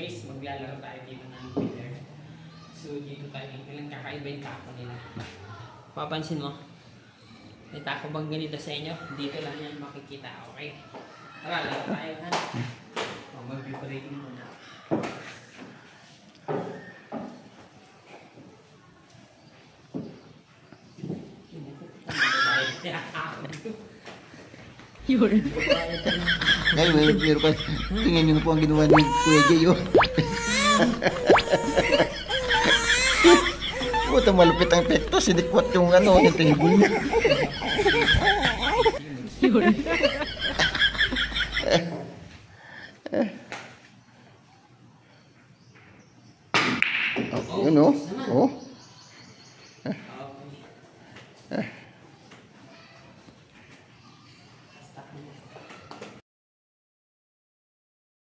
guys, maglalaro tayo dito ng pillar. So dito tayo, ilang kakaiba yung tako nila. Papansin mo, may tako bang ganito sa inyo? Dito lang yan makikita, okay? Tara, laro tayo ha. Mag-vibrating muna. Yun. Ngayon, pero pa, tingnan nyo na po ang ginawa ni Kuya Jay, oh. Puta, malupit ang epekto. Sinikwat yung ano, yung table niya. Yun. Oh, yun, oh. Oh.